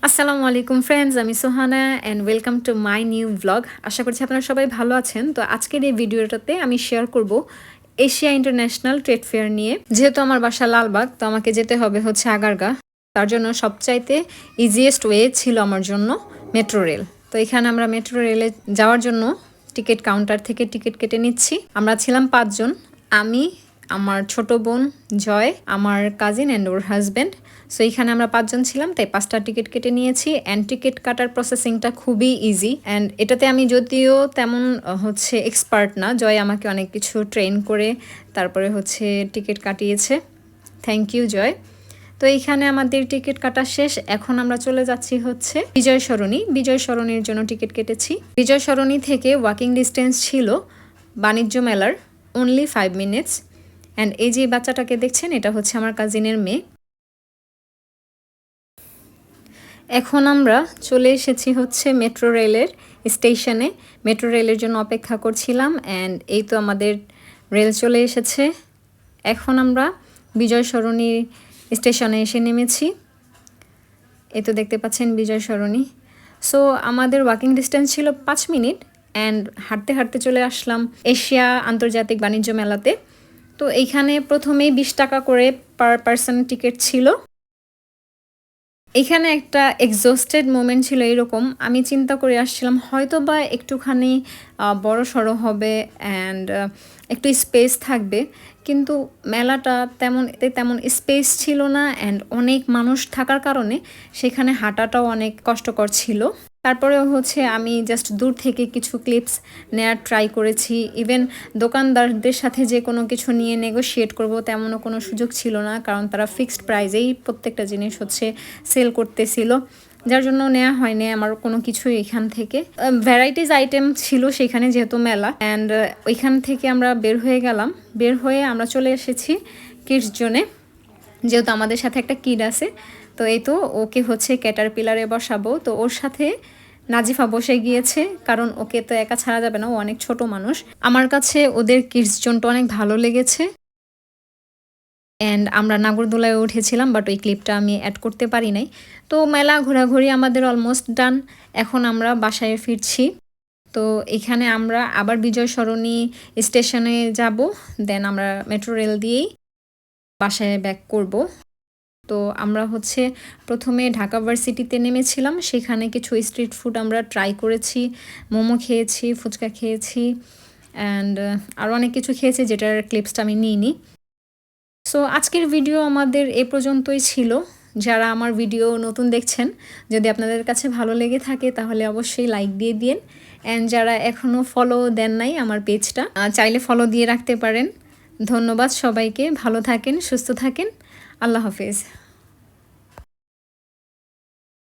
আসসালামু আলাইকুম ফ্রেন্ডস, আমি Sohana and welcome to my new blog. আশা করছি আপনারা সবাই ভালো আছেন। তো আজকের এই ভিডিওটাতে আমি শেয়ার করব এশিয়া ইন্টারন্যাশনাল ট্রেড ফেয়ার নিয়ে। যেহেতু আমার বাসা লালবাগ, তো আমাকে যেতে হবে হচ্ছে আগারগা। তার জন্য সবচাইতে ইজিয়েস্ট ওয়ে ছিল আমার জন্য মেট্রো রেল। তো এখানে আমরা মেট্রো রেলে যাওয়ার জন্য টিকিট কাউন্টার থেকে টিকিট কেটে নিচ্ছি। আমরা ছিলাম 5 জন, আমি, আমার ছোট বোন জয়, আমার cousin and or husband. So এখানে আমরা 5 জন ছিলাম, তাই 5টা টিকিট কেটে নিয়েছি। অ্যান্ড টিকিট কাটার প্রসেসিংটা খুবই ইজি। অ্যান্ড এটাতে আমি যদিও তেমন হচ্ছে এক্সপার্ট না, জয় আমাকে অনেক কিছু ট্রেন করে তারপরে হচ্ছে টিকিট কাটিয়েছে। থ্যাংক ইউ জয়। তো এইখানে আমাদের টিকিট কাটা শেষ। এখন আমরা চলে যাচ্ছি হচ্ছে বিজয় সরণি। বিজয় সরণির জন্য টিকিট কেটেছি। বিজয় সরণি থেকে ওয়াকিং ডিস্টেন্স ছিল বাণিজ্য মেলার অনলি 5 মিনিটস। অ্যান্ড এই যে বাচ্চাটাকে দেখছেন, এটা হচ্ছে আমার কাজিনের মেয়ে। এখন আমরা চলে এসেছি হচ্ছে মেট্রো রেলের স্টেশনে। মেট্রো রেলের জন্য অপেক্ষা করছিলাম অ্যান্ড এই তো আমাদের রেল চলে এসেছে। এখন আমরা বিজয় সরণি স্টেশনে এসে নেমেছি। এই তো দেখতে পাচ্ছেন বিজয় সরণি। সো আমাদের ওয়াকিং ডিস্টেন্স ছিল 5 মিনিট অ্যান্ড হাঁটতে হাঁটতে চলে আসলাম এশিয়া আন্তর্জাতিক বাণিজ্য মেলাতে। তো এইখানে প্রথমেই 20 টাকা করে পার পারসন টিকিট ছিল। এখানে একটা এক্সস্টেড মোমেন্ট ছিল এরকম, আমি চিন্তা করে আসছিলাম হয়তো বা একটুখানি বড় সড়ো হবে অ্যান্ড একটু স্পেস থাকবে, কিন্তু মেলাটা তেমন স্পেস ছিল না অ্যান্ড অনেক মানুষ থাকার কারণে সেখানে হাঁটাটাও অনেক কষ্টকর ছিল। তারপরেও হচ্ছে আমি জাস্ট দূর থেকে কিছু ক্লিপস নেওয়ার ট্রাই করেছি। ইভেন দোকানদারদের সাথে যে কোনো কিছু নিয়ে নেগোশিয়েট করব তেমনও কোনো সুযোগ ছিল না, কারণ তারা ফিক্সড প্রাইজেই প্রত্যেকটা জিনিস হচ্ছে সেল করতেছিল, যার জন্য নেওয়া হয়নি আমার কোনো কিছুই। এখান থেকে ভ্যারাইটিস আইটেম ছিল সেখানে যেহেতু মেলা। অ্যান্ড ওইখান থেকে আমরা বের হয়ে গেলাম। বের হয়ে আমরা চলে এসেছি কিডস জোনে, যেহেতু আমাদের সাথে একটা কিড আছে। তো এই তো ওকে হচ্ছে ক্যাটারপিলারে বসাবো। তো ওর সাথে নাজিফা বসে গিয়েছে, কারণ ওকে তো একা ছাড়া যাবে না, ও অনেক ছোট মানুষ। আমার কাছে ওদের কিডস জোনটা অনেক ভালো লেগেছে। অ্যান্ড আমরা নাগরদোলায় উঠেছিলাম, বাট ওই ক্লিপটা আমি অ্যাড করতে পারি নাই। তো মেলা ঘোরাঘুরি আমাদের অলমোস্ট ডান। এখন আমরা বাসায় ফিরছি। তো এখানে আমরা আবার বিজয় সরণি স্টেশনে যাব, দেন আমরা মেট্রো রেল দিয়েই বাসায় ব্যাক করব। তো আমরা হচ্ছে প্রথমে ঢাকা ভার্সিটিতে নেমেছিলাম, সেখানে কিছু স্ট্রিট ফুড আমরা ট্রাই করেছি, মোমো খেয়েছি, ফুচকা খেয়েছি অ্যান্ড আরও অনেক কিছু খেয়েছি যেটার ক্লিপসটা আমি নিইনি। সো আজকের ভিডিও আমাদের এ পর্যন্তই ছিল। যারা আমার ভিডিও নতুন দেখছেন, যদি আপনাদের কাছে ভালো লেগে থাকে তাহলে অবশ্যই লাইক দিয়ে দিন। অ্যান্ড যারা এখনও ফলো দেন নাই আমার পেজটা, চাইলে ফলো দিয়ে রাখতে পারেন। ধন্যবাদ সবাইকে, ভালো থাকেন, সুস্থ থাকেন, আল্লাহ হাফেজ।